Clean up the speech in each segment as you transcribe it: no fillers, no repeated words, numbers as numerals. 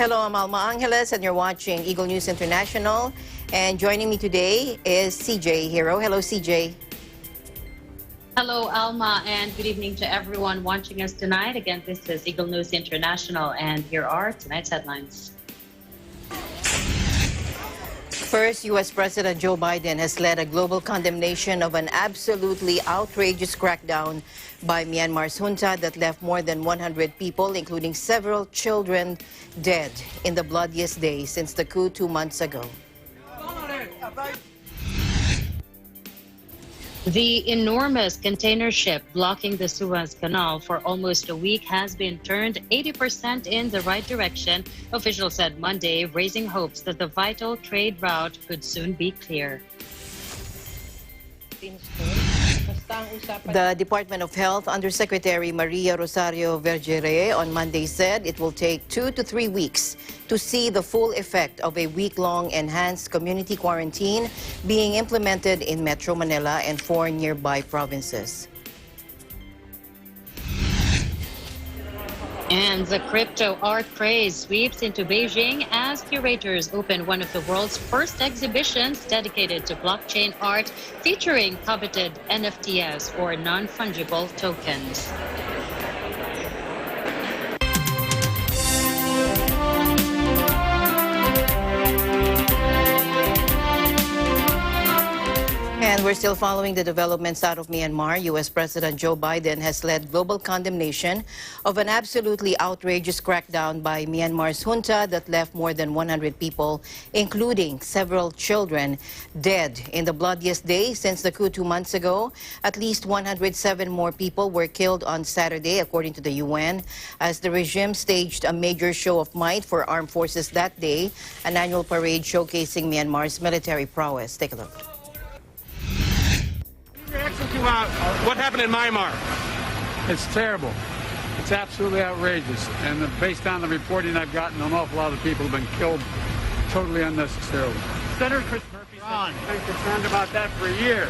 Hello, I'm Alma Angeles, and you're watching Eagle News International. And joining me today is CJ Hero. Hello, CJ. Hello, Alma, and good evening to everyone watching us tonight. Again, this is Eagle News International, and here are tonight's headlines. First, U.S. President Joe Biden has led a global condemnation of an absolutely outrageous crackdown by Myanmar's junta that left more than 100 people, including several children, dead in the bloodiest day since the coup 2 months ago. The enormous container ship blocking the Suez Canal for almost a week has been turned 80% in the right direction, officials said Monday, raising hopes that the vital trade route could soon be clear. The Department of Health Undersecretary Maria Rosario Vergere on Monday said it will take 2 to 3 weeks to see the full effect of a week-long enhanced community quarantine being implemented in Metro Manila and 4 nearby provinces. And the crypto art craze sweeps into Beijing as curators open one of the world's first exhibitions dedicated to blockchain art featuring coveted NFTs or non-fungible tokens. And we're still following the developments out of Myanmar. U.S. President Joe Biden has led global condemnation of an absolutely outrageous crackdown by Myanmar's junta that left more than 100 people, including several children, dead in the bloodiest day since the coup 2 months ago. At least 107 more people were killed on Saturday, according to the UN, as the regime staged a major show of might for armed forces that day, an annual parade showcasing Myanmar's military prowess. Take a look. Reaction to what happened in Myanmar? It's terrible. It's absolutely outrageous. And based on the reporting I've gotten, an awful lot of people have been killed totally unnecessarily. Senator Chris Murphy has been concerned about that for a year.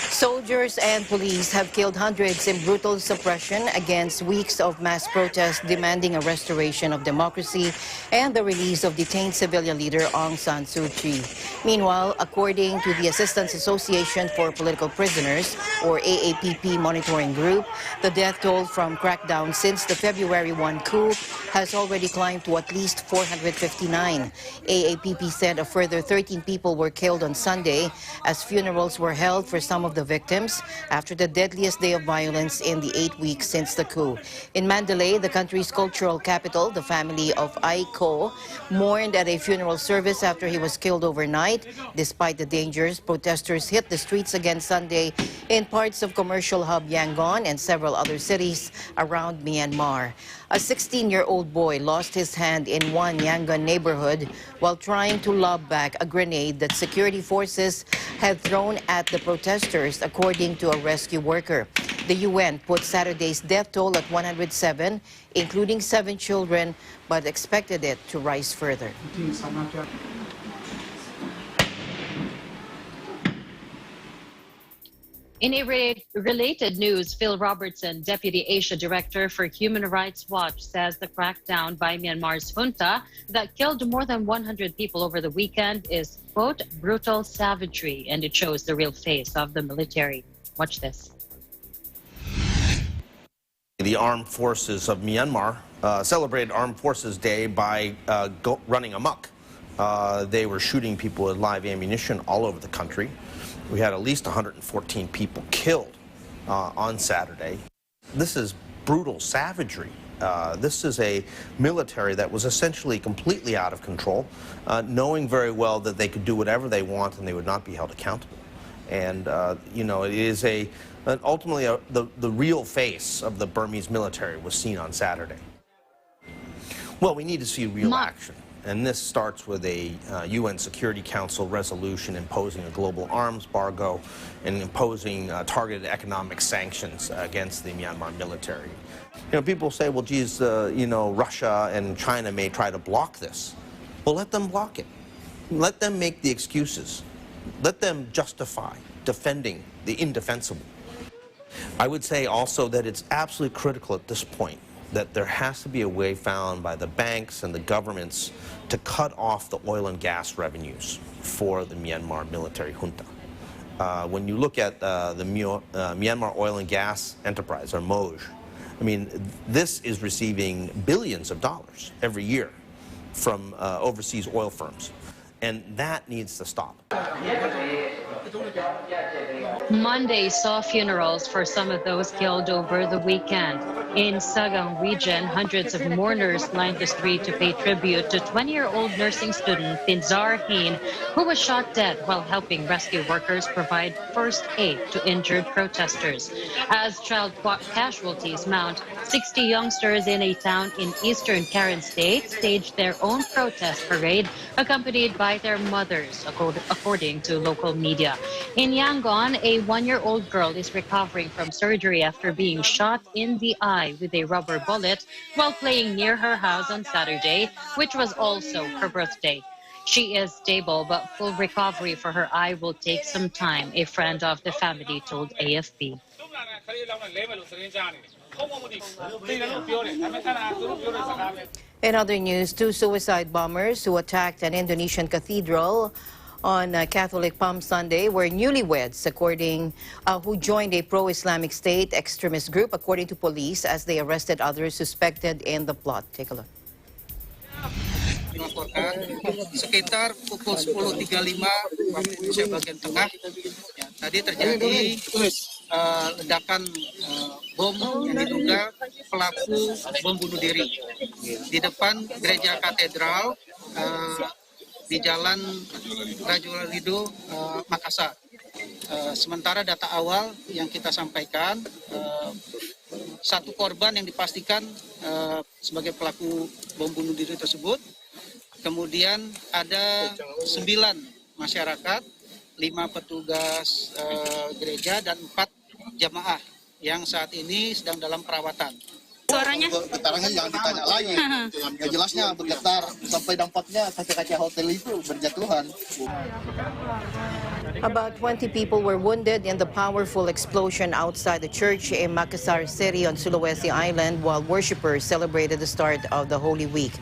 Soldiers and police have killed hundreds in brutal suppression against weeks of mass protests demanding a restoration of democracy and the release of detained civilian leader Aung San Suu Kyi. Meanwhile, according to the Assistance Association for Political Prisoners, or AAPP monitoring group, the death toll from crackdown since the February 1 coup has already climbed to at least 459. AAPP said a further 13 people were killed on Sunday as funerals were held for some of the victims after the deadliest day of violence in the 8 weeks since the coup. In Mandalay, the country's cultural capital, the family of Ai Ko mourned at a funeral service after he was killed overnight. Despite the dangers, protesters hit the streets again Sunday in parts of commercial hub Yangon and several other cities around Myanmar. A 16-year-old boy lost his hand in one Yangon neighborhood while trying to lob back a grenade that security forces had thrown at the protesters, according to a rescue worker. The UN put Saturday's death toll at 107, including 7 children, but expected it to rise further. In a related news, Phil Robertson, Deputy Asia Director for Human Rights Watch, says the crackdown by Myanmar's junta that killed more than 100 people over the weekend is, quote, brutal savagery, and it shows the real face of the military. Watch this. The armed forces of Myanmar celebrated Armed Forces Day by running amok. They were shooting people with live ammunition all over the country. We had at least 114 people killed on Saturday. This is brutal savagery. This is a military that was essentially completely out of control, knowing very well that they could do whatever they want and they would not be held accountable. And, you know, it is ultimately the real face of the Burmese military was seen on Saturday. Well, we need to see real action. And this starts with a UN Security Council resolution imposing a global arms embargo and imposing targeted economic sanctions against the Myanmar military. You know, people say, well, geez, you know, Russia and China may try to block this. Well, let them block it. Let them make the excuses. Let them justify defending the indefensible. I would say also that it's absolutely critical at this point that there has to be a way found by the banks and the governments to cut off the oil and gas revenues for the Myanmar military junta. When you look at the Myanmar Oil and Gas Enterprise, or MOJ, I mean, this is receiving billions of dollars every year from overseas oil firms, and that needs to stop. Monday saw funerals for some of those killed over the weekend. In Sagang region, hundreds of mourners lined the street to pay tribute to 20-year-old nursing student Pinzar Heen, who was shot dead while helping rescue workers provide first aid to injured protesters. As child casualties mount, 60 youngsters in a town in eastern Karen State staged their own protest parade, accompanied by their mothers, according to local media. In Yangon, a 1-year-old girl is recovering from surgery after being shot in the eye with a rubber bullet while playing near her house on Saturday, which was also her birthday. She is stable, but full recovery for her eye will take some time, a friend of the family told AFP. In other news, 2 suicide bombers who attacked an Indonesian cathedral on Catholic Palm Sunday were newlyweds, who joined a pro-Islamic State extremist group, according to police, as they arrested others suspected in the plot. Take a look. Melaporkan sekitar pukul 10.35 waktu Indonesia bagian tengah, ya, tadi terjadi ledakan bom yang diduga pelaku bom bunuh diri di depan gereja katedral di Jalan Raja Lido, Makassar. Sementara data awal yang kita sampaikan, 1 korban yang dipastikan sebagai pelaku bom bunuh diri tersebut. Kemudian ada 9 masyarakat, 5 petugas gereja dan 4 jamaah yang saat ini sedang dalam perawatan. Suaranya? Getarannya jangan ditanya lagi. Yang jelasnya bergetar sampai dampaknya kaca-kaca hotel itu berjatuhan. About 20 people were wounded in the powerful explosion outside the church in Makassar City on Sulawesi Island while worshippers celebrated the start of the Holy Week.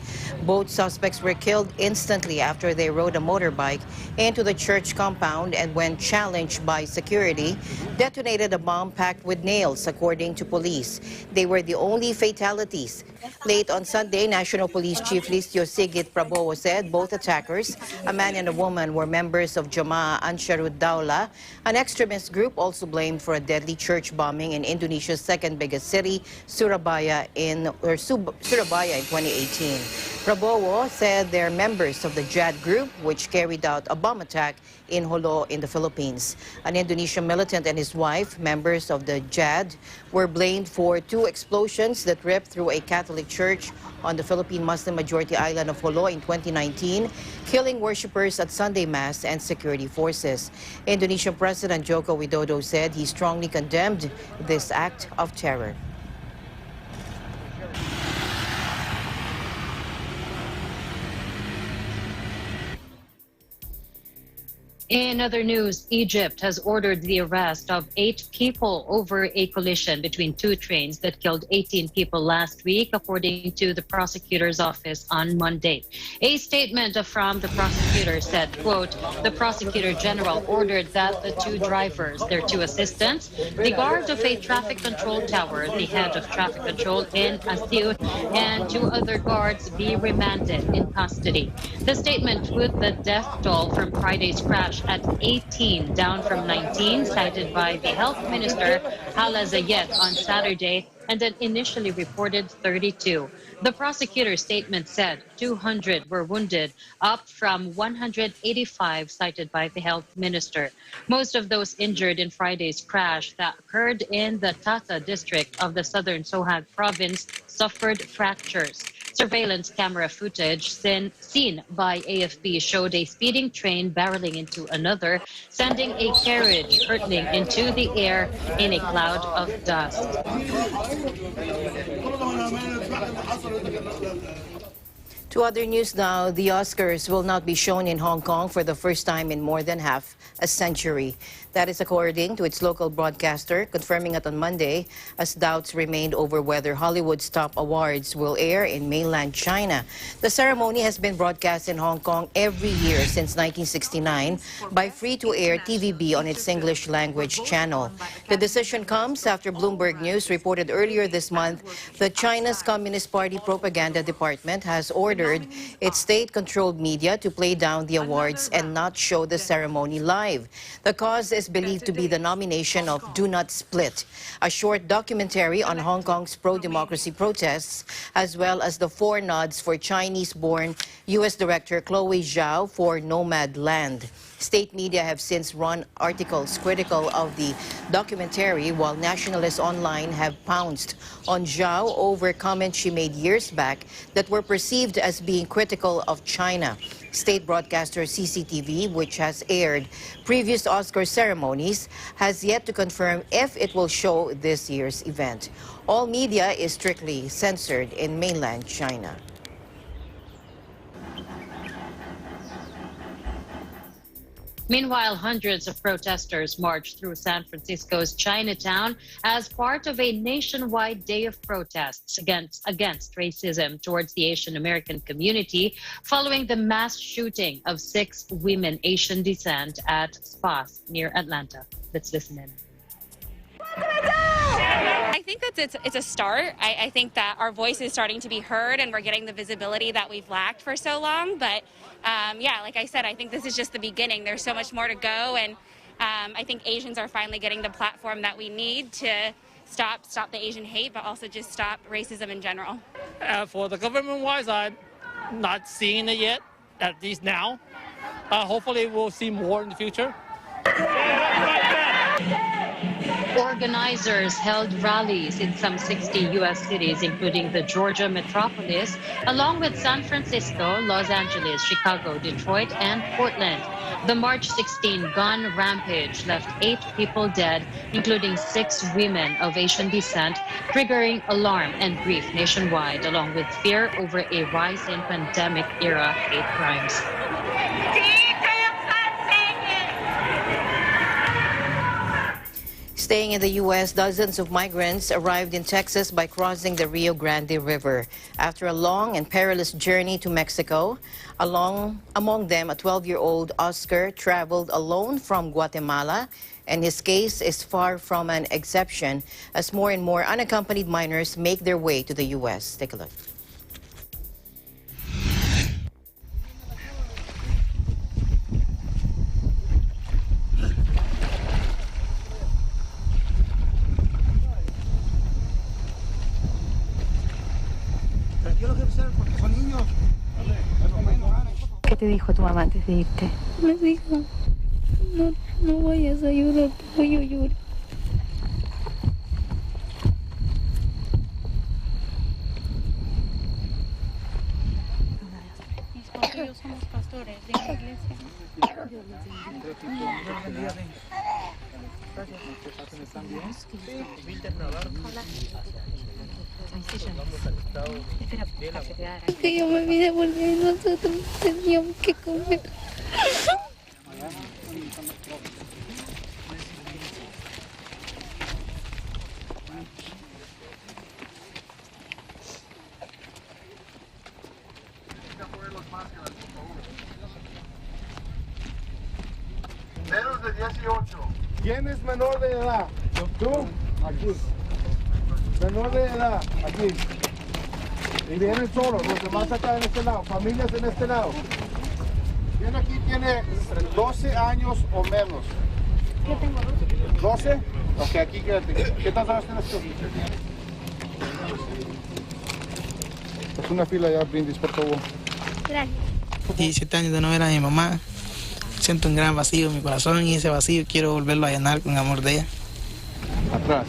Both suspects were killed instantly after they rode a motorbike into the church compound and, when challenged by security, detonated a bomb packed with nails, according to police. They were the only fatalities. Late on Sunday, National Police Chief Listio Sigit Prabowo said both attackers, a man and a woman, were members of Jamaah Ansharud Daulah, an extremist group also blamed for a deadly church bombing in Indonesia's second biggest city, Surabaya, in 2018. Prabowo said they're members of the Jad group, which carried out a bomb attack in Jolo in the Philippines. An Indonesian militant and his wife, members of the Jad, were blamed for 2 explosions that ripped through a Catholic church on the Philippine Muslim-majority island of Jolo in 2019, killing worshippers at Sunday Mass and security forces. Indonesian President Joko Widodo said he strongly condemned this act of terror. In other news, Egypt has ordered the arrest of 8 people over a collision between 2 trains that killed 18 people last week, according to the prosecutor's office on Monday. A statement from the prosecutor said, quote, the prosecutor general ordered that the 2 drivers, their 2 assistants, the guard of a traffic control tower, the head of traffic control in Asiut, and 2 other guards be remanded in custody. The statement put the death toll from Friday's crash at 18, down from 19, cited by the health minister Hala Zayed on Saturday, and then initially reported 32. The prosecutor's statement said 200 were wounded, up from 185 cited by the health minister. Most of those injured in Friday's crash that occurred in the Tata district of the southern Sohag province suffered fractures. Surveillance camera footage seen by AFP showed a speeding train barreling into another, sending a carriage hurtling into the air in a cloud of dust. To other news now, the Oscars will not be shown in Hong Kong for the first time in more than half a century. That is according to its local broadcaster, confirming it on Monday, as doubts remained over whether Hollywood's top awards will air in mainland China. The ceremony has been broadcast in Hong Kong every year since 1969 by free-to-air TVB on its English language channel. The decision comes after Bloomberg News reported earlier this month that China's Communist Party propaganda department has ordered its state-controlled media to play down the awards and not show the ceremony live. The cause is believed to be the nomination of Do Not Split, a short documentary on Hong Kong's pro-democracy protests, as well as the 4 nods for Chinese-born U.S. Director Chloe Zhao for Nomad Land. State media have since run articles critical of the documentary, while nationalists online have pounced on Zhao over comments she made years back that were perceived as being critical of China. State broadcaster CCTV, which has aired previous Oscar ceremonies, has yet to confirm if it will show this year's event. All media is strictly censored in mainland China. Meanwhile, hundreds of protesters marched through San Francisco's Chinatown as part of a nationwide day of protests against racism towards the Asian American community following the mass shooting of 6 women Asian descent at spas near Atlanta. Let's listen in. I think that it's a start. I think that our voice is starting to be heard and we're getting the visibility that we've lacked for so long. But yeah, like I said, I think this is just the beginning. There's so much more to go. And I think Asians are finally getting the platform that we need to stop the Asian hate, but also just stop racism in general. For the government-wise, I'm not seeing it yet, at least now. Hopefully we'll see more in the future. Organizers held rallies in some 60 U.S. cities, including the Georgia metropolis, along with San Francisco, Los Angeles, Chicago, Detroit, and Portland. The March 16 gun rampage left 8 people dead, including 6 women of Asian descent, triggering alarm and grief nationwide, along with fear over a rise in pandemic-era hate crimes. Staying in the U.S., dozens of migrants arrived in Texas by crossing the Rio Grande River. After a long and perilous journey to Mexico, among them a 12-year-old Oscar traveled alone from Guatemala, and his case is far from an exception as more and more unaccompanied minors make their way to the U.S. Take a look. ¿Qué te dijo tu mamá antes de irte? Me dijo, no vayas a ayudar, yo lloro. Mis papás y yo somos pastores de la iglesia. Que yo me vine porque nosotros teníamos que comer. Menos de 18. ¿Quién es menor de edad? ¿Tú? Aquí. Menor de edad, aquí. Y vienen solos, los demás acá en este lado, familias en este lado. ¿Quién aquí tiene 12 años o menos? Yo tengo 12. ¿12? Ok, aquí quédate. ¿Qué tantos años tienes tú? Es una fila ya, brindis, por favor. Gracias. 17 años de no ver a mi mamá. Siento un gran vacío en mi corazón y ese vacío quiero volverlo a llenar con el amor de ella. Atrás.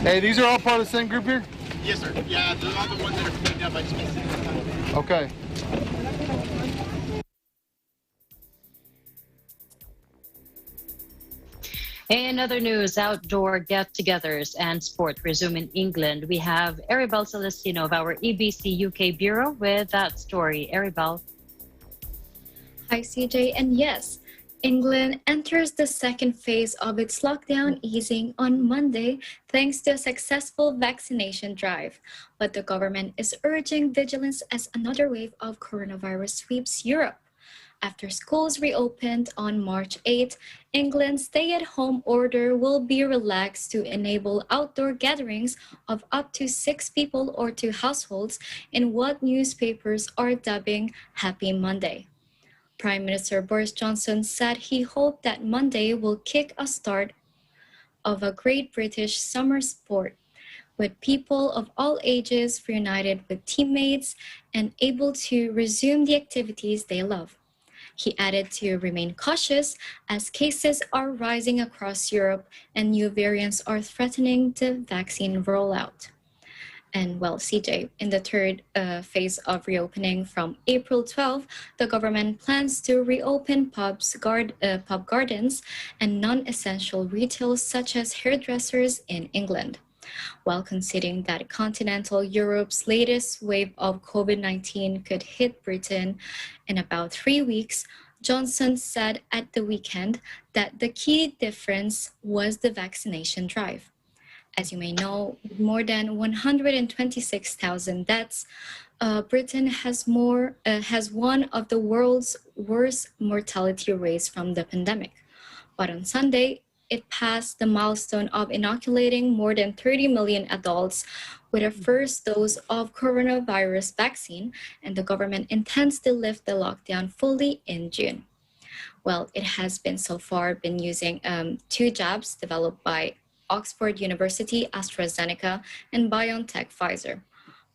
Hey, these are all part of the same group here? Yes, sir. Yeah, they're all the ones that are cleaned up by specific. Okay. In other news, outdoor get-togethers and sport resume in England. We have Aribel Celestino of our EBC UK Bureau with that story. Aribel. Hi, CJ. And yes, England enters the second phase of its lockdown easing on Monday thanks to a successful vaccination drive. But the government is urging vigilance as another wave of coronavirus sweeps Europe. After schools reopened on March 8, England's stay-at-home order will be relaxed to enable outdoor gatherings of up to 6 people or 2 households in what newspapers are dubbing Happy Monday. Prime Minister Boris Johnson said he hoped that Monday will kick a start of a great British summer sport, with people of all ages reunited with teammates and able to resume the activities they love. He added to remain cautious as cases are rising across Europe and new variants are threatening the vaccine rollout. And well, CJ, in the third phase of reopening from April 12, the government plans to reopen pub gardens and non-essential retail such as hairdressers in England. While conceding that continental Europe's latest wave of COVID-19 could hit Britain in about 3 weeks, Johnson said at the weekend that the key difference was the vaccination drive. As you may know, with more than 126,000 deaths, Britain has one of the world's worst mortality rates from the pandemic. But on Sunday, it passed the milestone of inoculating more than 30 million adults with a first dose of coronavirus vaccine, and the government intends to lift the lockdown fully in June. Well, it has been so far been using 2 jabs developed by Oxford University, AstraZeneca, and BioNTech Pfizer.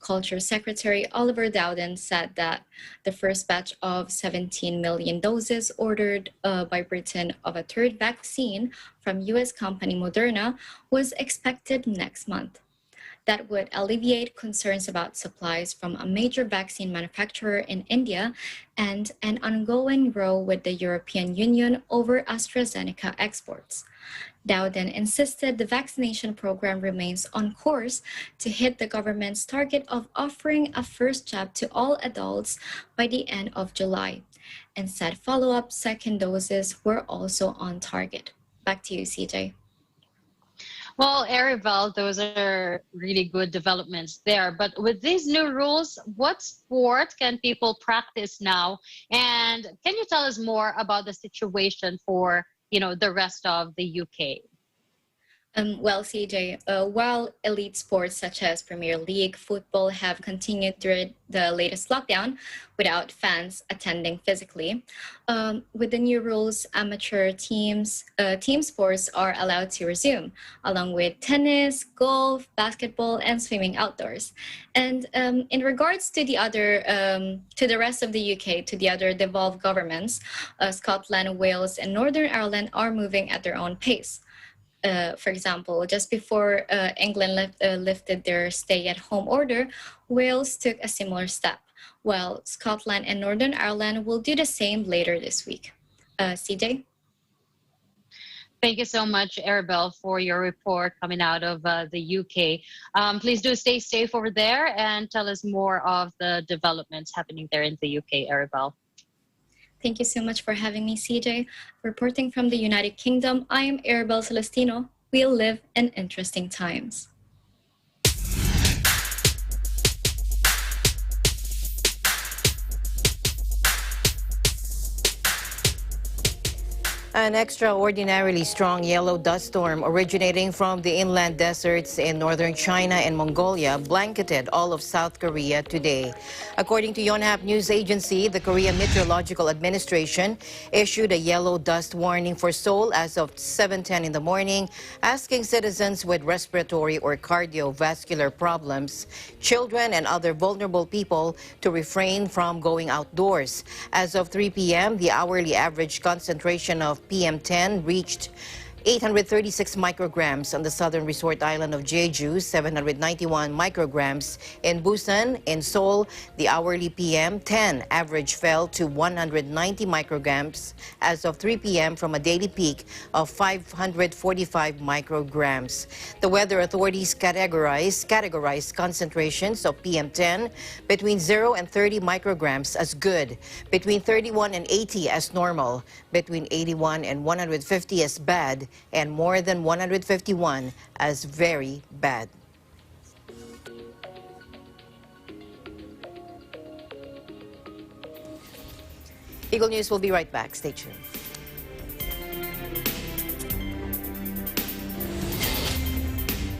Culture Secretary Oliver Dowden said that the first batch of 17 million doses ordered by Britain of a third vaccine from US company Moderna was expected next month. That would alleviate concerns about supplies from a major vaccine manufacturer in India and an ongoing row with the European Union over AstraZeneca exports. Dowden insisted the vaccination program remains on course to hit the government's target of offering a first jab to all adults by the end of July, and said follow-up second doses were also on target. Back to you, CJ. Well, Aribel, those are really good developments there. But with these new rules, what sport can people practice now? And can you tell us more about the situation for the rest of the UK? Well, CJ, while elite sports such as Premier League football have continued through the latest lockdown without fans attending physically, with the new rules, amateur team sports are allowed to resume, along with tennis, golf, basketball, and swimming outdoors. And in regards to to the rest of the UK, to the other devolved governments, Scotland, Wales, and Northern Ireland are moving at their own pace. For example, just before England lifted their stay-at-home order, Wales took a similar step, while Scotland and Northern Ireland will do the same later this week. CJ? Thank you so much, Aribel, for your report coming out of the UK. Please do stay safe over there and tell us more of the developments happening there in the UK, Aribel. Thank you so much for having me, CJ. Reporting from the United Kingdom, I am Aribel Celestino. We live in interesting times. An extraordinarily strong yellow dust storm originating from the inland deserts in northern China and Mongolia blanketed all of South Korea today. According to Yonhap News Agency, the Korea Meteorological Administration issued a yellow dust warning for Seoul as of 7:10 in the morning, asking citizens with respiratory or cardiovascular problems, children, and other vulnerable people to refrain from going outdoors. As of 3 p.m., the hourly average concentration of PM10 reached 836 micrograms on the southern resort island of Jeju, 791 micrograms in Busan. In Seoul, the hourly PM10 average fell to 190 micrograms as of 3 p.m. from a daily peak of 545 micrograms. The weather authorities categorize concentrations of PM10 between 0 and 30 micrograms as good, between 31 and 80 as normal, between 81 and 150 as bad, and more than 151 as very bad. Eagle News will be right back. Stay tuned.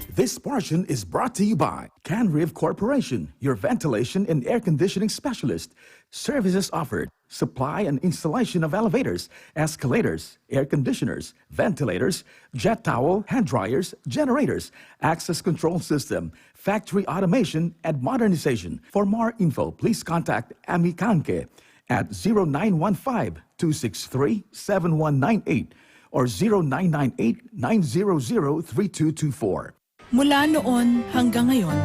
This portion is brought to you by Canriv Corporation, your ventilation and air conditioning specialist. Services offered: supply and installation of elevators, escalators, air conditioners, ventilators, jet towel, hand dryers, generators, access control system, factory automation, and modernization. For more info, please contact Ami Kanke at 0915-263-7198 or 0998-900-3224. Mula noon hanggang ngayon,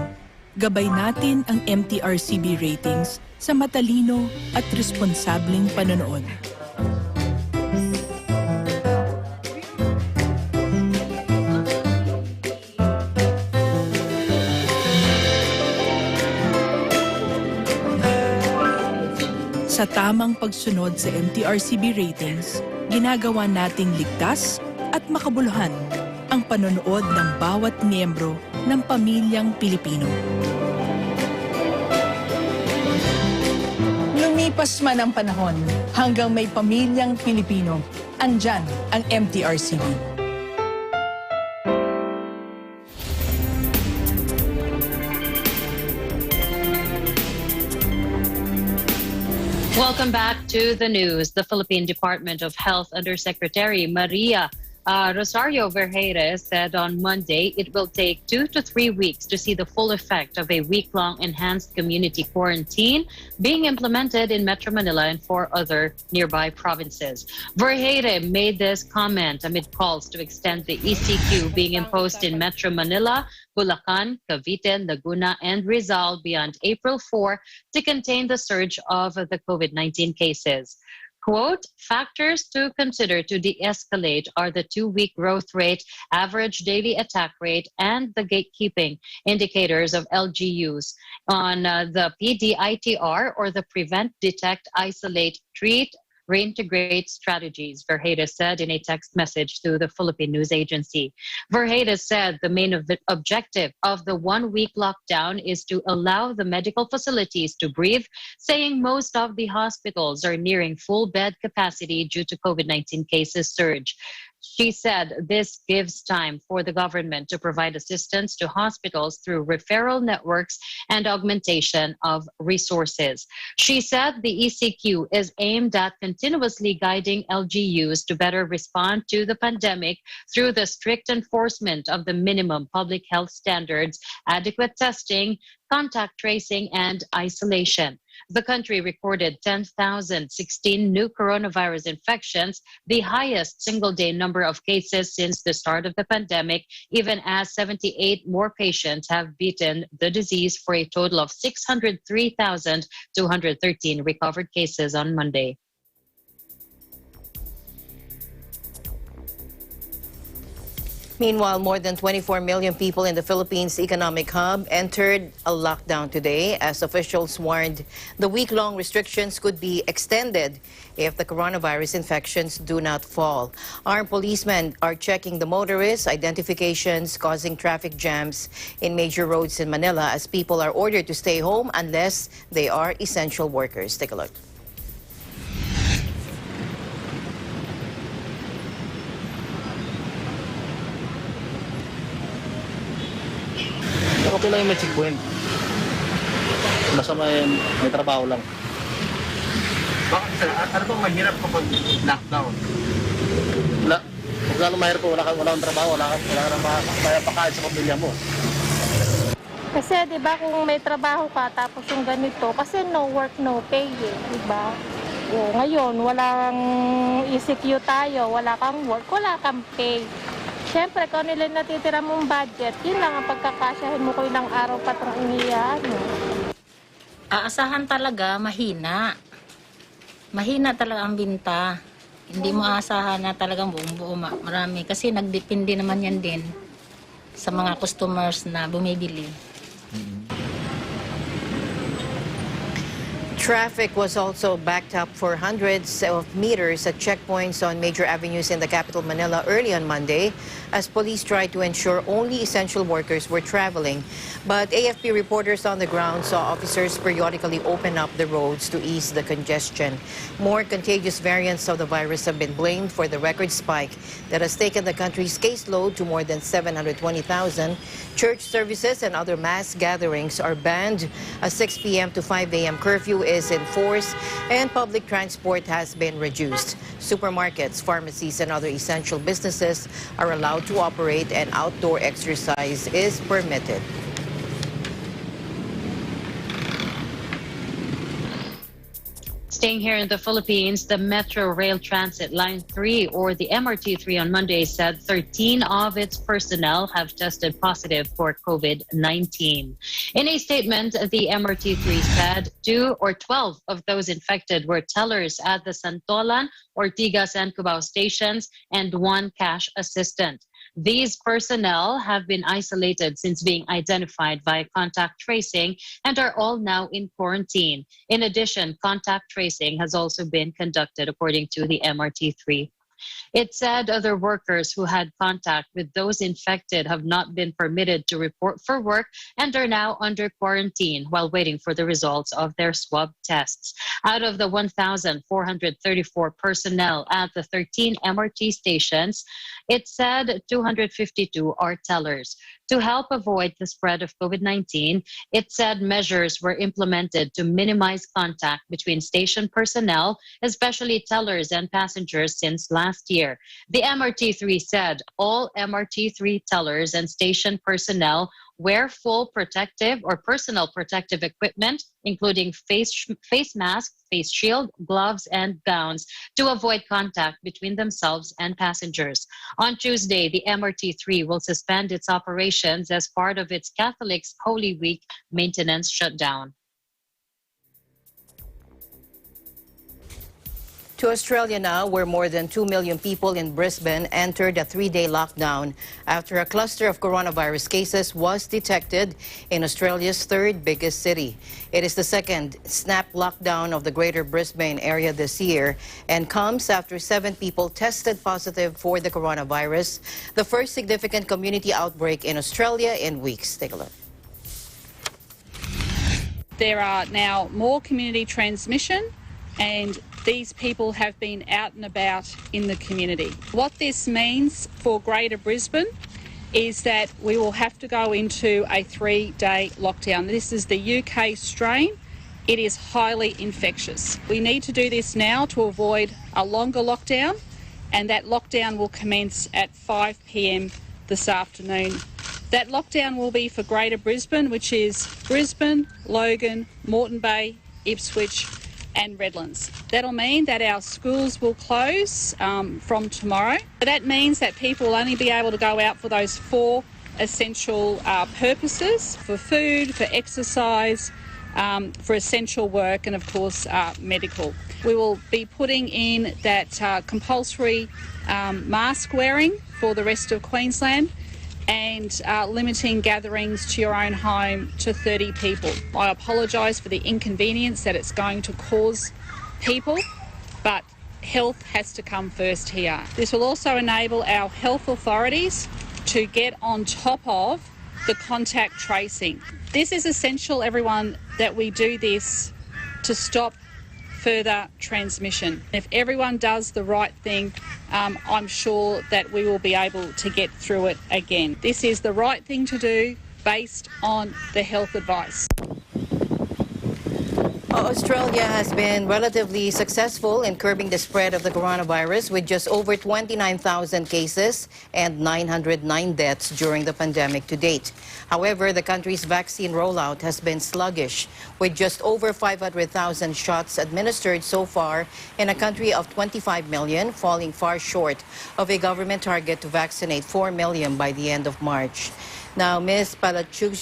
gabay natin ang MTRCB ratings sa matalino at responsableng panonood. Sa tamang pagsunod sa MTRCB ratings, ginagawa nating ligtas at makabuluhan ang panonood ng bawat miyembro ng pamilyang Pilipino. Lumipas man ang panahon, hanggang may pamilyang Pilipino, andyan ang MTRCB. Welcome back to the news. The Philippine Department of Health Undersecretary Maria Rosario Vergeire said on Monday it will take 2 to 3 weeks to see the full effect of a week-long enhanced community quarantine being implemented in Metro Manila and 4 other nearby provinces. Vergeire made this comment amid calls to extend the ECQ being imposed in Metro Manila, Bulacan, Cavite, Laguna, and Rizal beyond April 4 to contain the surge of the COVID-19 cases. Quote, factors to consider to de-escalate are the 2-week growth rate, average daily attack rate, and the gatekeeping indicators of LGUs on the PDITR or the Prevent, Detect, Isolate, Treat, Reintegrate strategies, Vergeire said in a text message to the Philippine News Agency. Vergeire said the main objective of the 1-week lockdown is to allow the medical facilities to breathe, saying most of the hospitals are nearing full bed capacity due to COVID-19 cases surge. She said this gives time for the government to provide assistance to hospitals through referral networks and augmentation of resources. She said the ECQ is aimed at continuously guiding LGUs to better respond to the pandemic through the strict enforcement of the minimum public health standards, adequate testing, contact tracing, and isolation. The country recorded 10,016 new coronavirus infections, the highest single-day number of cases since the start of the pandemic, even as 78 more patients have beaten the disease for a total of 603,213 recovered cases on Monday. Meanwhile, more than 24 million people in the Philippines' economic hub entered a lockdown today as officials warned the week-long restrictions could be extended if the coronavirus infections do not fall. Armed policemen are checking the motorists' identifications, causing traffic jams in major roads in Manila as people are ordered to stay home unless they are essential workers. Take a look. Okay lang yung may checkpoint. Basta may trabaho lang. Bakit sir? Ano bang mahirap kapag lockdown? Wala. Kung gano'ng mahirap po, wala kang trabaho, wala kang pakain sa pamilya mo. Kasi di ba kung may trabaho ka tapos yung ganito, kasi no work, no pay eh, di ba? Ngayon, walang ECQ tayo, wala kang work, wala kang pay. Siyempre, kung nila natitira mong budget, yun lang ang pagkakasyahin mo ko ilang araw pa itong iniyan. Aasahan talaga, mahina. Mahina talaga ang binta. Hindi mo aasahan na talagang buong-buo marami. Kasi nagdepende naman yan din sa mga customers na bumibili. Traffic was also backed up for hundreds of meters at checkpoints on major avenues in the capital Manila early on Monday as police tried to ensure only essential workers were traveling. But AFP reporters on the ground saw officers periodically open up the roads to ease the congestion. More contagious variants of the virus have been blamed for the record spike that has taken the country's caseload to more than 720,000. Church services and other mass gatherings are banned. A 6 p.m. to 5 a.m. curfew is in force and public transport has been reduced. Supermarkets, pharmacies, and other essential businesses are allowed to operate and outdoor exercise is permitted. Staying here in the Philippines, the Metro Rail Transit Line 3, or the MRT3 on Monday, said 13 of its personnel have tested positive for COVID-19. In a statement, the MRT3 said 2 or 12 of those infected were tellers at the Santolan, Ortigas, and Cubao stations, and 1 cash assistant. These personnel have been isolated since being identified via contact tracing and are all now in quarantine. In addition, contact tracing has also been conducted according to the MRT3. It said other workers who had contact with those infected have not been permitted to report for work and are now under quarantine while waiting for the results of their swab tests. Out of the 1,434 personnel at the 13 MRT stations, it said 252 are tellers. To help avoid the spread of COVID-19, it said measures were implemented to minimize contact between station personnel, especially tellers and passengers, since last year. The MRT3 said all MRT3 tellers and station personnel wear full protective or personal protective equipment, including face mask, face shield, gloves, and gowns to avoid contact between themselves and passengers. On Tuesday, the MRT3 will suspend its operations as part of its Catholic's Holy Week maintenance shutdown. To Australia now, where more than 2 million people in Brisbane entered a 3-day lockdown after a cluster of coronavirus cases was detected in Australia's third biggest city. It is the second snap lockdown of the Greater Brisbane area this year and comes after 7 people tested positive for the coronavirus, the first significant community outbreak in Australia in weeks. Take a look. There are now more community transmission, and these people have been out and about in the community. What this means for Greater Brisbane is that we will have to go into a 3-day lockdown. This is the UK strain. It is highly infectious. We need to do this now to avoid a longer lockdown, and that lockdown will commence at 5 p.m. this afternoon. That lockdown will be for Greater Brisbane, which is Brisbane, Logan, Moreton Bay, Ipswich, and Redlands. That'll mean that our schools will close from tomorrow. That means that people will only be able to go out for those 4 essential purposes: for food, for exercise, for essential work, and of course medical. We will be putting in that compulsory mask wearing for the rest of Queensland, and limiting gatherings to your own home to 30 people. I apologise for the inconvenience that it's going to cause people, but health has to come first here. This will also enable our health authorities to get on top of the contact tracing. This is essential, everyone, that we do this to stop further transmission. If everyone does the right thing, I'm sure that we will be able to get through it again. This is the right thing to do based on the health advice. Australia has been relatively successful in curbing the spread of the coronavirus with just over 29,000 cases and 909 deaths during the pandemic to date. However, the country's vaccine rollout has been sluggish, with just over 500,000 shots administered so far in a country of 25 million, falling far short of a government target to vaccinate 4 million by the end of March. Now, Ms. Palachuk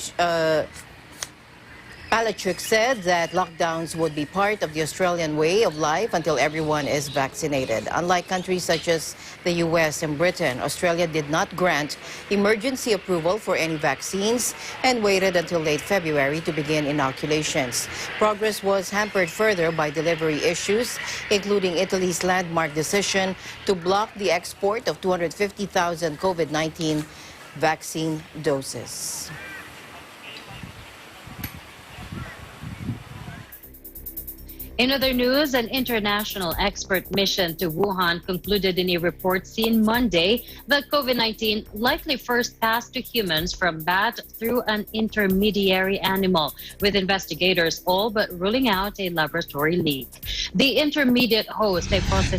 said that lockdowns would be part of the Australian way of life until everyone is vaccinated. Unlike countries such as the US and Britain, Australia did not grant emergency approval for any vaccines and waited until late February to begin inoculations. Progress was hampered further by delivery issues, including Italy's landmark decision to block the export of 250,000 COVID-19 vaccine doses. In other news, an international expert mission to Wuhan concluded in a report seen Monday that COVID-19 likely first passed to humans from bat through an intermediary animal, with investigators all but ruling out a laboratory leak. The intermediate host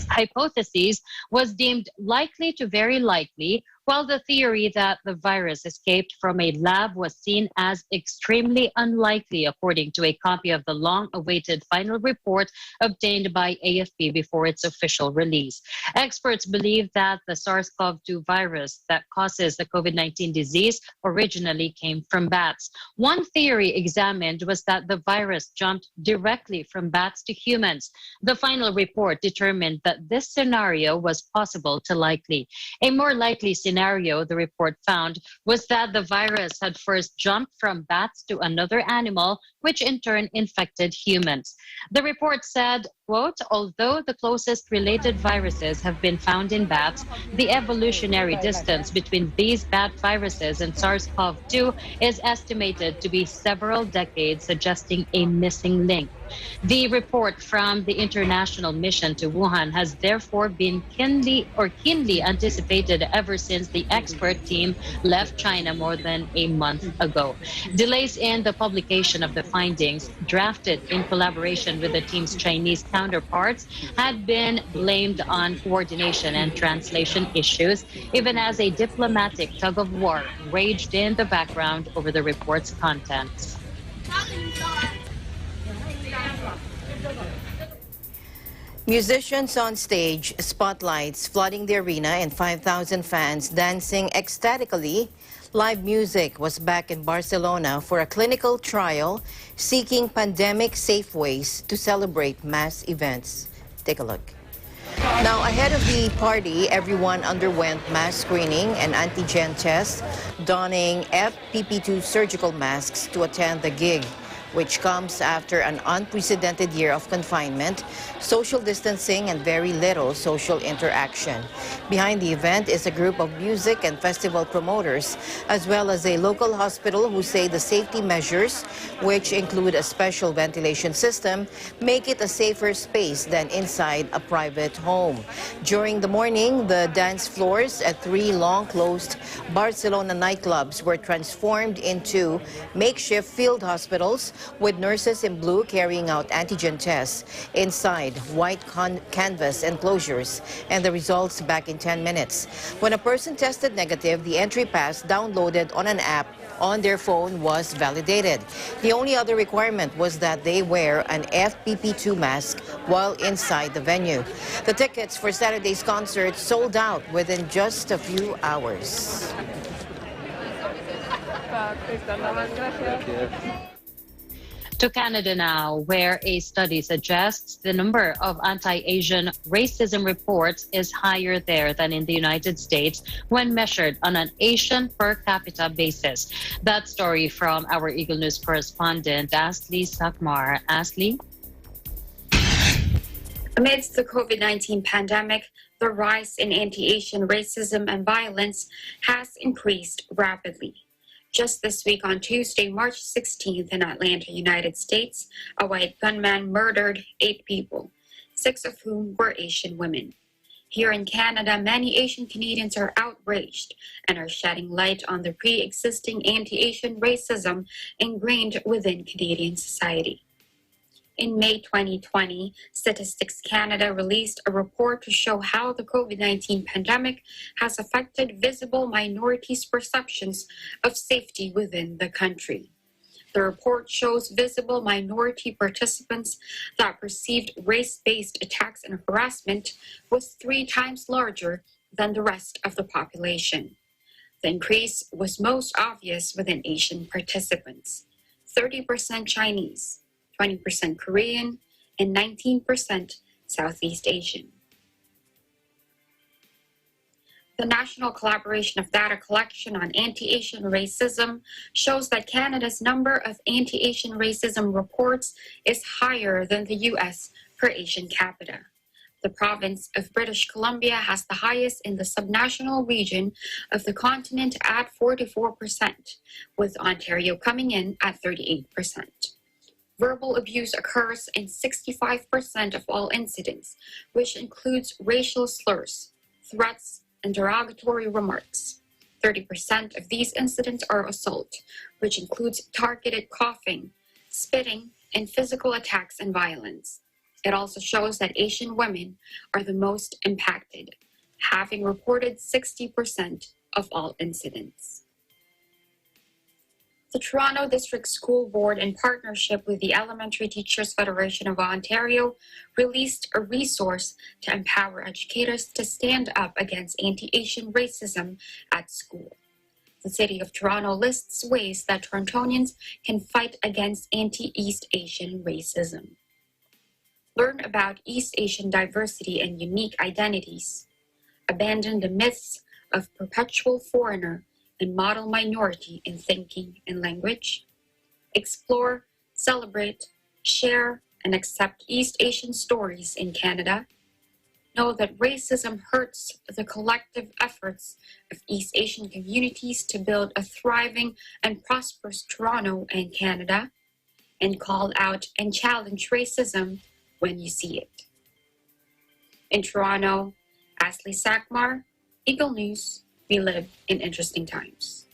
hypothesis was deemed likely to very likely, while the theory that the virus escaped from a lab was seen as extremely unlikely, according to a copy of the long-awaited final report obtained by AFP before its official release. Experts believe that the SARS-CoV-2 virus that causes the COVID-19 disease originally came from bats. One theory examined was that the virus jumped directly from bats to humans. The final report determined that this scenario was possible to likely. A more likely scenario, the report found, was that the virus had first jumped from bats to another animal, which in turn infected humans. The report said, quote, although the closest related viruses have been found in bats, the evolutionary distance between these bat viruses and SARS-CoV-2 is estimated to be several decades, suggesting a missing link. The report from the international mission to Wuhan has therefore been keenly anticipated ever since the expert team left China more than a month ago. Delays in the publication of the findings, drafted in collaboration with the team's Chinese counterparts, had been blamed on coordination and translation issues, even as a diplomatic tug-of-war raged in the background over the report's contents. Musicians on stage, spotlights flooding the arena, and 5,000 fans dancing ecstatically. Live music was back in Barcelona for a clinical trial seeking pandemic-safe ways to celebrate mass events. Take a look. Now, ahead of the party, everyone underwent mass screening and antigen tests, donning FPP2 surgical masks to attend the gig, which comes after an unprecedented year of confinement, social distancing, and very little social interaction. Behind the event is a group of music and festival promoters, as well as a local hospital who say the safety measures, which include a special ventilation system, make it a safer space than inside a private home. During the morning, the dance floors at 3 long-closed Barcelona nightclubs were transformed into makeshift field hospitals, with nurses in blue carrying out antigen tests inside white canvas enclosures, and the results back in 10 minutes. When a person tested negative, the entry pass downloaded on an app on their phone was validated. The only other requirement was that they wear an FPP2 mask while inside the venue. The tickets for Saturday's concert sold out within just a few hours. To Canada now, where a study suggests the number of anti-Asian racism reports is higher there than in the United States when measured on an Asian per capita basis. That story from our Eagle News correspondent, Ashley Sakmar. Ashley? Amidst the COVID-19 pandemic, the rise in anti-Asian racism and violence has increased rapidly. Just this week on Tuesday, March 16th in Atlanta, United States, a white gunman murdered 8 people, 6 of whom were Asian women. Here in Canada, many Asian Canadians are outraged and are shedding light on the pre-existing anti-Asian racism ingrained within Canadian society. In May 2020, Statistics Canada released a report to show how the COVID-19 pandemic has affected visible minorities' perceptions of safety within the country. The report shows visible minority participants that perceived race-based attacks and harassment was 3 times larger than the rest of the population. The increase was most obvious within Asian participants, 30% Chinese, 20% Korean, and 19% Southeast Asian. The National Collaboration of Data Collection on Anti-Asian Racism shows that Canada's number of anti-Asian racism reports is higher than the US per Asian capita. The province of British Columbia has the highest in the subnational region of the continent at 44%, with Ontario coming in at 38%. Verbal abuse occurs in 65% of all incidents, which includes racial slurs, threats, and derogatory remarks. 30% of these incidents are assault, which includes targeted coughing, spitting, and physical attacks and violence. It also shows that Asian women are the most impacted, having reported 60% of all incidents. The Toronto District School Board, in partnership with the Elementary Teachers Federation of Ontario, released a resource to empower educators to stand up against anti-Asian racism at school. The City of Toronto lists ways that Torontonians can fight against anti-East Asian racism. Learn about East Asian diversity and unique identities. Abandon the myths of perpetual foreigner and model minority in thinking and language. Explore, celebrate, share, and accept East Asian stories in Canada. Know that racism hurts the collective efforts of East Asian communities to build a thriving and prosperous Toronto and Canada. And call out and challenge racism when you see it. In Toronto, Ashley Sakmar, Eagle News. We live in interesting times.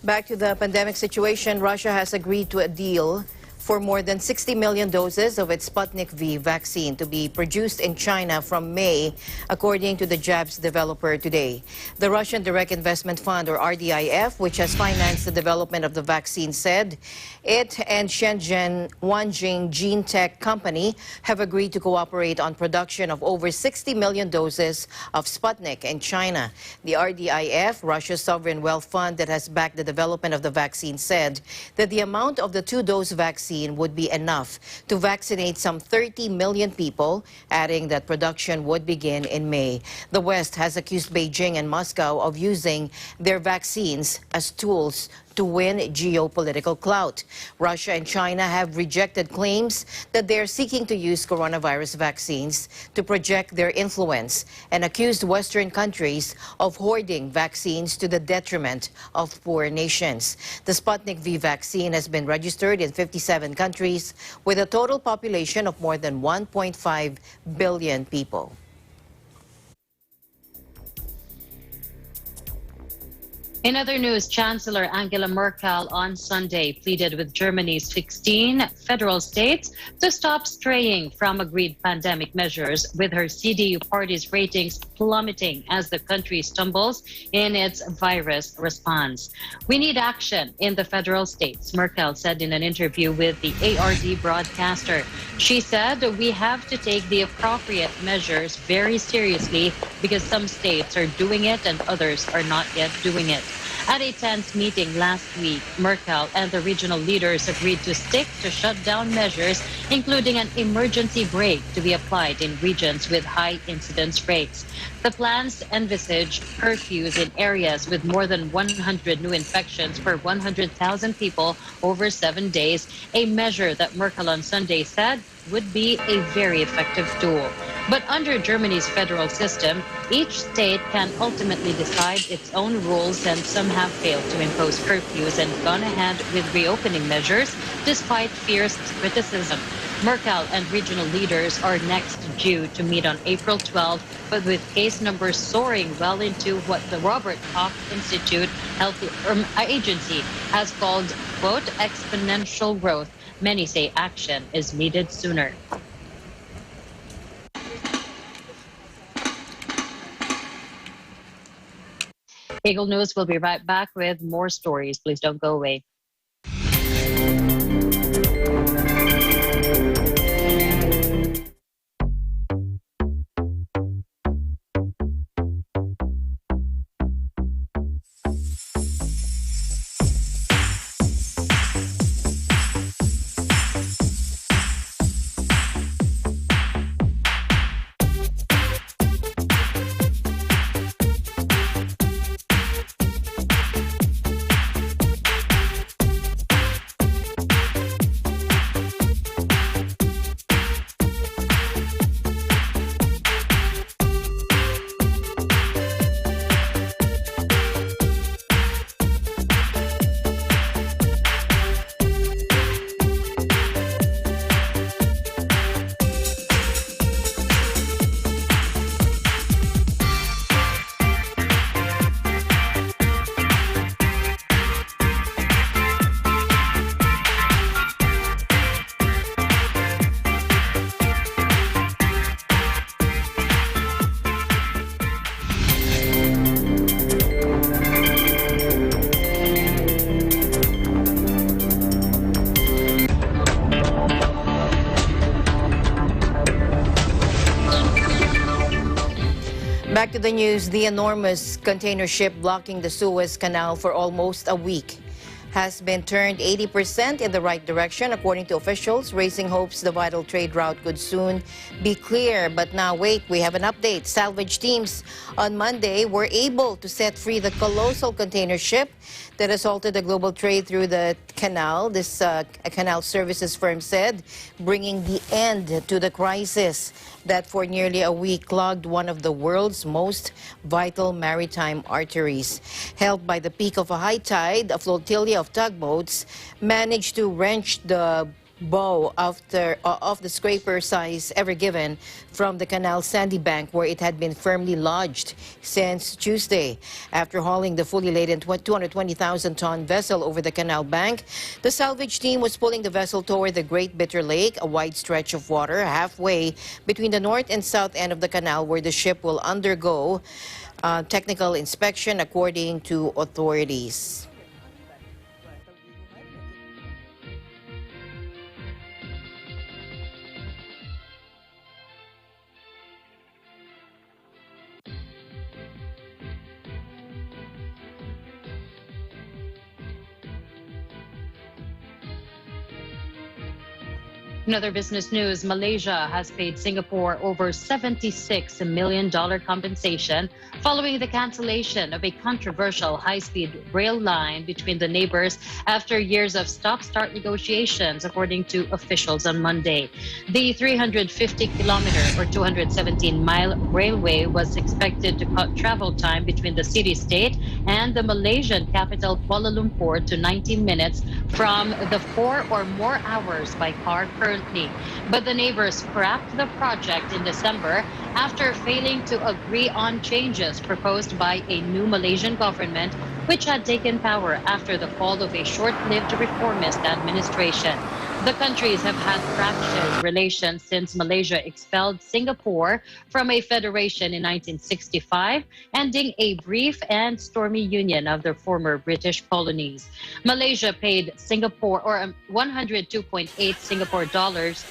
Back to the pandemic situation, Russia has agreed to a deal for more than 60 million doses of its Sputnik V vaccine to be produced in China from May, according to the jab's developer today. The Russian Direct Investment Fund, or RDIF, which has financed the development of the vaccine, said it and Shenzhen Wanjing Gene Tech Company have agreed to cooperate on production of over 60 million doses of Sputnik in China. The RDIF, Russia's sovereign wealth fund that has backed the development of the vaccine, said that the amount of the 2-dose vaccine would be enough to vaccinate some 30 million people, adding that production would begin in May. The West has accused Beijing and Moscow of using their vaccines as tools to win geopolitical clout. Russia and China have rejected claims that they are seeking to use coronavirus vaccines to project their influence and accused Western countries of hoarding vaccines to the detriment of poor nations. The Sputnik V vaccine has been registered in 57 countries with a total population of more than 1.5 billion people. In other news, Chancellor Angela Merkel on Sunday pleaded with Germany's 16 federal states to stop straying from agreed pandemic measures, with her CDU party's ratings plummeting as the country stumbles in its virus response. We need action in the federal states, Merkel said in an interview with the ARD broadcaster. She said, we have to take the appropriate measures very seriously because some states are doing it and others are not yet doing it. At a tense meeting last week, Merkel and the regional leaders agreed to stick to shutdown measures, including an emergency break to be applied in regions with high incidence rates. The plans envisage curfews in areas with more than 100 new infections per 100,000 people over 7 days, a measure that Merkel on Sunday said would be a very effective tool. But under Germany's federal system, each state can ultimately decide its own rules, and some have failed to impose curfews and gone ahead with reopening measures despite fierce criticism. Merkel and regional leaders are next due to meet on April 12th, but with case numbers soaring well into what the Robert Koch Institute Health Agency has called, quote, exponential growth. Many say action is needed sooner. Eagle News will be right back with more stories. Please don't go away. Back to the news. The enormous container ship blocking the Suez Canal for almost a week has been turned 80% in the right direction, according to officials, raising hopes the vital trade route could soon be clear. But now wait, we have an update. Salvage teams on Monday were able to set free the colossal container ship that assaulted the global trade through the canal. This canal services firm said, bringing the end to the crisis that for nearly a week clogged one of the world's most vital maritime arteries. Helped by the peak of a high tide, a flotilla of tugboats managed to wrench the bow off the scraper size ever given from the canal's sandy bank, where it had been firmly lodged since Tuesday. After hauling the fully laden 220,000-ton vessel over the canal bank, the salvage team was pulling the vessel toward the Great Bitter Lake, a wide stretch of water halfway between the north and south end of the canal, where the ship will undergo technical inspection, according to authorities. In other business news, Malaysia has paid Singapore over $76 million compensation following the cancellation of a controversial high-speed rail line between the neighbors after years of stop-start negotiations, according to officials on Monday. The 350-kilometer or 217-mile railway was expected to cut travel time between the city-state and the Malaysian capital Kuala Lumpur to 90 minutes from the 4 or more hours by car currently. But the neighbors scrapped the project in December after failing to agree on changes proposed by a new Malaysian government, which had taken power after the fall of a short-lived reformist administration. The countries have had fractured relations since Malaysia expelled Singapore from a federation in 1965, ending a brief and stormy union of the former British colonies. Malaysia paid Singapore, or 102.8 Singapore dollars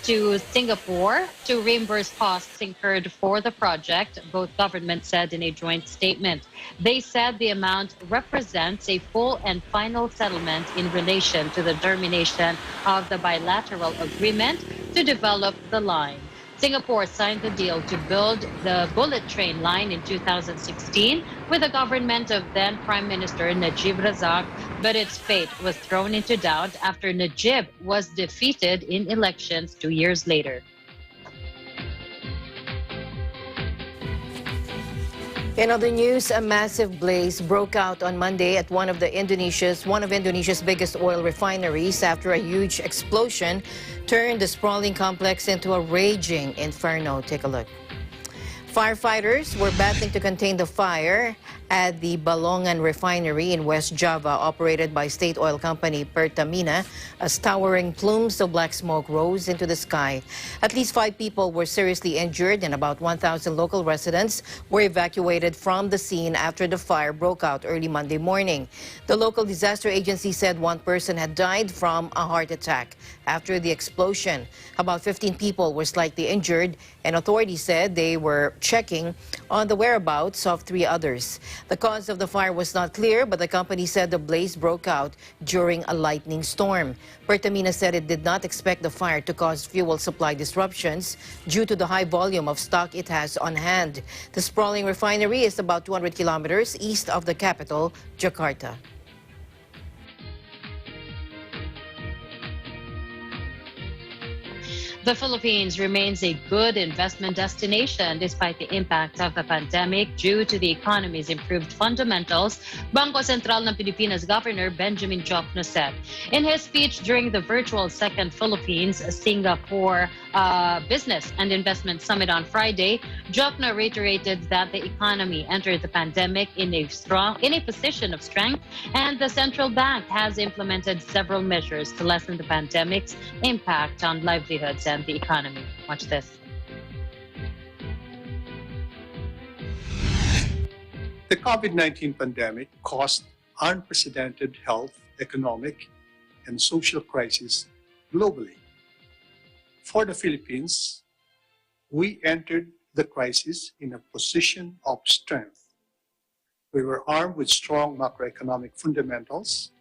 to Singapore to reimburse costs incurred for the project, both governments said in a joint statement. They said the amount represents a full and final settlement in relation to the termination of the bilateral agreement to develop the line. Singapore signed the deal to build the bullet train line in 2016 with the government of then Prime Minister Najib Razak, but its fate was thrown into doubt after Najib was defeated in elections 2 years later. In other news, a massive blaze broke out on Monday at one of Indonesia's biggest oil refineries after a huge explosion turned the sprawling complex into a raging inferno. Take a look. Firefighters were battling to contain the fire at the Balongan refinery in West Java, operated by state oil company Pertamina, as towering plumes of black smoke rose into the sky. At least 5 people were seriously injured and about 1,000 local residents were evacuated from the scene after the fire broke out early Monday morning. The local disaster agency said 1 person had died from a heart attack after the explosion. About 15 people were slightly injured, and authorities said they were checking on the whereabouts of 3 others. The cause of the fire was not clear, but the company said the blaze broke out during a lightning storm. Pertamina said it did not expect the fire to cause fuel supply disruptions due to the high volume of stock it has on hand. The sprawling refinery is about 200 kilometers east of the capital, Jakarta. The Philippines remains a good investment destination despite the impact of the pandemic due to the economy's improved fundamentals, Bangko Sentral ng Pilipinas Governor Benjamin Jokno said. In his speech during the virtual second Philippines-Singapore Business and Investment Summit on Friday, Jokno reiterated that the economy entered the pandemic in a position of strength, and the central bank has implemented several measures to lessen the pandemic's impact on livelihoods and the economy. Watch this. The COVID-19 pandemic caused unprecedented health, economic, and social crisis globally. For the Philippines, we entered the crisis in a position of strength. We were armed with strong macroeconomic fundamentals,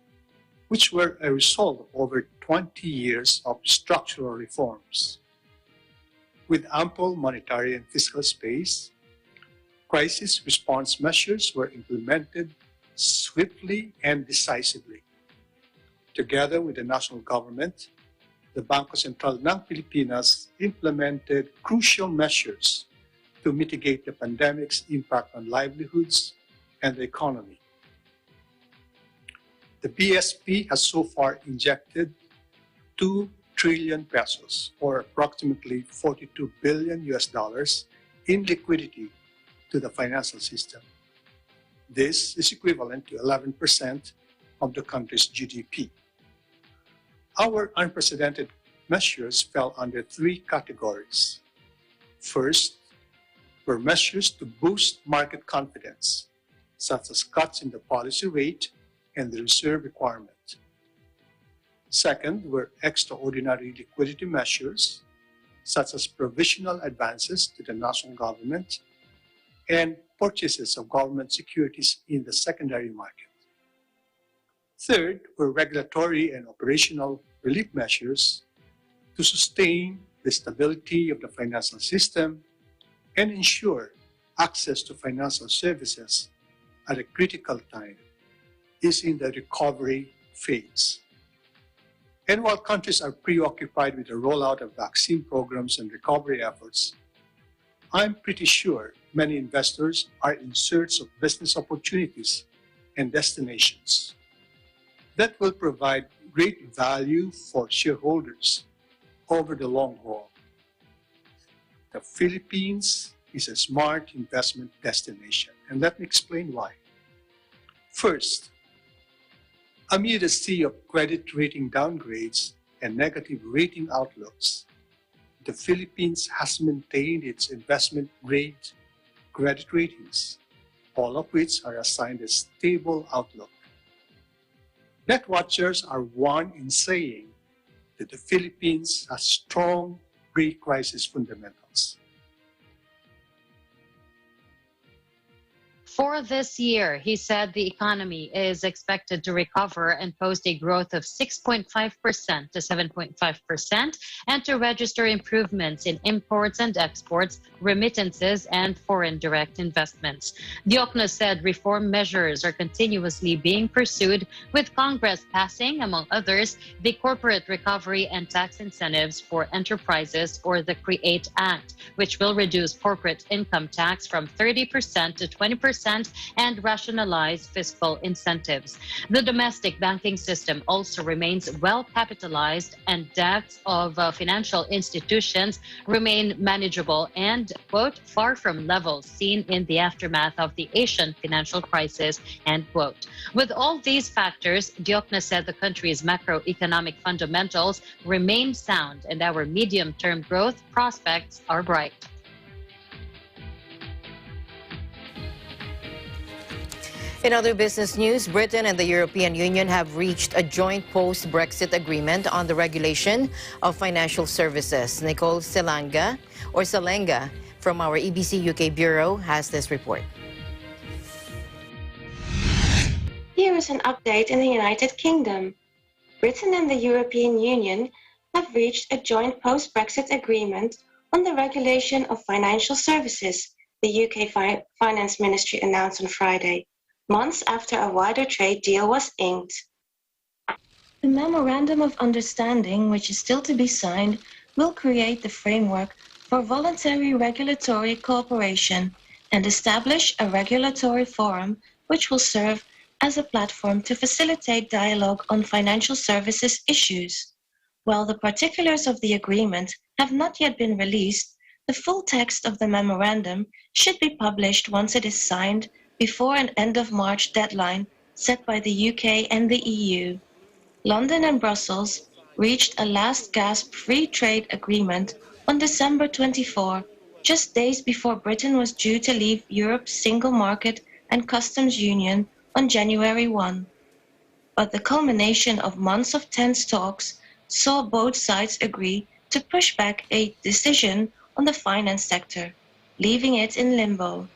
which were a result of over 20 years of structural reforms. With ample monetary and fiscal space, crisis response measures were implemented swiftly and decisively. Together with the national government, the Bangko Sentral ng Pilipinas implemented crucial measures to mitigate the pandemic's impact on livelihoods and the economy. The BSP has so far injected 2 trillion pesos, or approximately $42 billion in liquidity to the financial system. This is equivalent to 11% of the country's GDP. Our unprecedented measures fell under 3 categories. First, were measures to boost market confidence, such as cuts in the policy rate and the reserve requirement. Second were extraordinary liquidity measures, such as provisional advances to the national government and purchases of government securities in the secondary market. Third were regulatory and operational relief measures to sustain the stability of the financial system and ensure access to financial services at a critical time is in the recovery phase. And while countries are preoccupied with the rollout of vaccine programs and recovery efforts, I'm pretty sure many investors are in search of business opportunities and destinations that will provide great value for shareholders over the long haul. The Philippines is a smart investment destination, and let me explain why. First, amid a sea of credit rating downgrades and negative rating outlooks, the Philippines has maintained its investment-grade credit ratings, all of which are assigned a stable outlook. Net watchers are one in saying that the Philippines has strong pre-crisis fundamentals. For this year, he said the economy is expected to recover and post a growth of 6.5% to 7.5% and to register improvements in imports and exports, remittances, and foreign direct investments. Jokno said reform measures are continuously being pursued, with Congress passing, among others, the Corporate Recovery and Tax Incentives for Enterprises, or the CREATE Act, which will reduce corporate income tax from 30% to 20% 5% and rationalize fiscal incentives. The domestic banking system also remains well capitalized, and debts of financial institutions remain manageable and, quote, far from levels seen in the aftermath of the Asian financial crisis, end quote. With all these factors, Diokna said the country's macroeconomic fundamentals remain sound and our medium-term growth prospects are bright. In other business news, Britain and the European Union have reached a joint post-Brexit agreement on the regulation of financial services. Nicole Selenga from our EBC UK Bureau has this report. Here is an update in the United Kingdom. Britain and the European Union have reached a joint post-Brexit agreement on the regulation of financial services, the UK Finance Ministry announced on Friday, months after a wider trade deal was inked. The Memorandum of Understanding, which is still to be signed, will create the framework for voluntary regulatory cooperation and establish a regulatory forum which will serve as a platform to facilitate dialogue on financial services issues. While the particulars of the agreement have not yet been released, the full text of the memorandum should be published once it is signed before an end of March deadline set by the UK and the EU. London and Brussels reached a last-gasp free trade agreement on December 24, just days before Britain was due to leave Europe's single market and customs union on January 1. But the culmination of months of tense talks saw both sides agree to push back a decision on the finance sector, leaving it in limbo.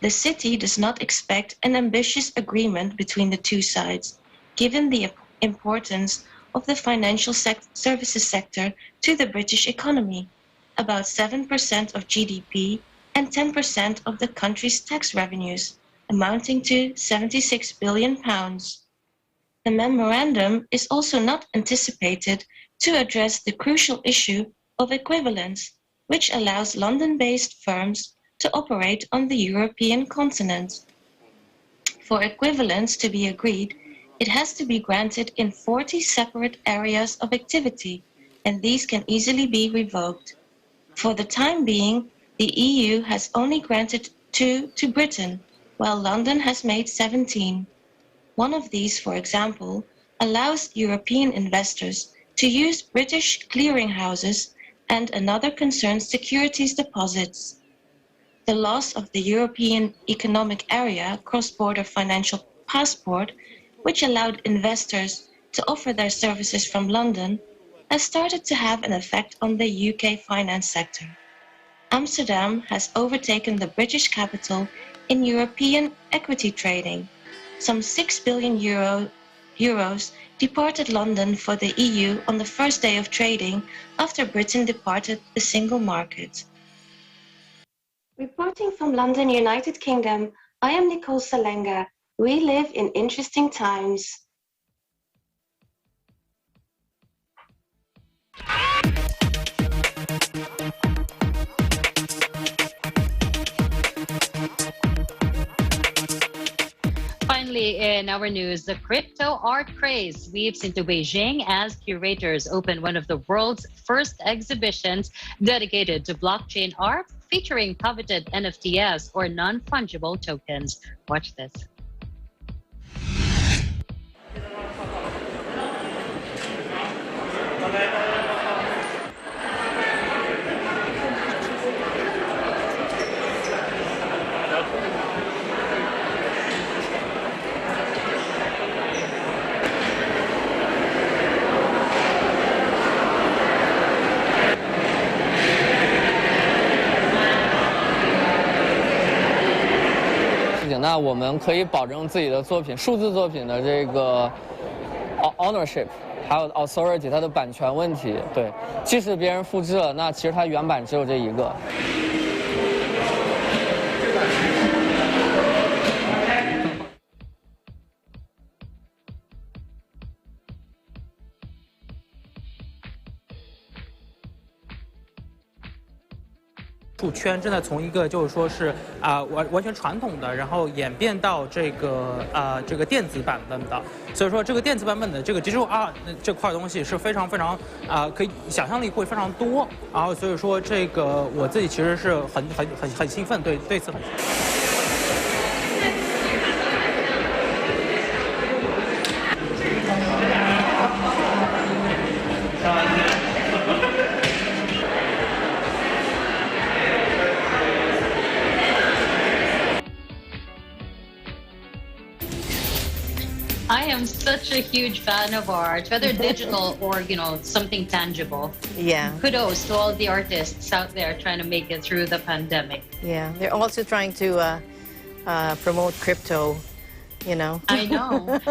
The city does not expect an ambitious agreement between the two sides, given the importance of the financial services sector to the British economy, about 7% of GDP and 10% of the country's tax revenues, amounting to £76 billion. The memorandum is also not anticipated to address the crucial issue of equivalence, which allows London-based firms to operate on the European continent. For equivalence to be agreed, it has to be granted in 40 separate areas of activity, and these can easily be revoked. For the time being, the EU has only granted 2 to Britain, while London has made 17. One of these, for example, allows European investors to use British clearinghouses, and another concerns securities deposits. The loss of the European Economic Area cross-border financial passport, which allowed investors to offer their services from London, has started to have an effect on the UK finance sector. Amsterdam has overtaken the British capital in European equity trading. Some €6 billion departed London for the EU on the first day of trading after Britain departed the single market. Reporting from London, United Kingdom, I am Nicole Selenga. We live in interesting times. Finally, in our news, the crypto art craze sweeps into Beijing as curators open one of the world's first exhibitions dedicated to blockchain art featuring coveted NFTs or non-fungible tokens. Watch this.情，那我们可以保证自己的作品、数字作品的这个 ownership， 还有 authority 它的版权问题。对，即使别人复制了，那其实它原版只有这一个。术圈正在从一个就是说是完全传统的，然后演变到这个电子版本的，所以说这个电子版本的这个 digital art 这块东西是非常可以想象力会非常多，然后所以说这个我自己其实是很兴奋，对此很。I am such a huge fan of art, whether digital or, something tangible. Yeah. Kudos to all the artists out there trying to make it through the pandemic. Yeah. They're also trying to promote crypto, I know.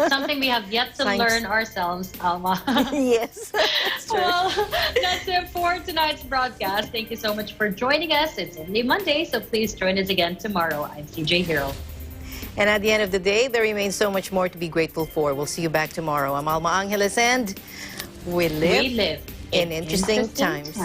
Something we have yet to learn ourselves, Alma. Yes. That's true. Well, that's it for tonight's broadcast. Thank you so much for joining us. It's only Monday, so please join us again tomorrow. I'm CJ Hero. And at the end of the day, there remains so much more to be grateful for. We'll see you back tomorrow. I'm Alma Angeles, and we live in interesting times.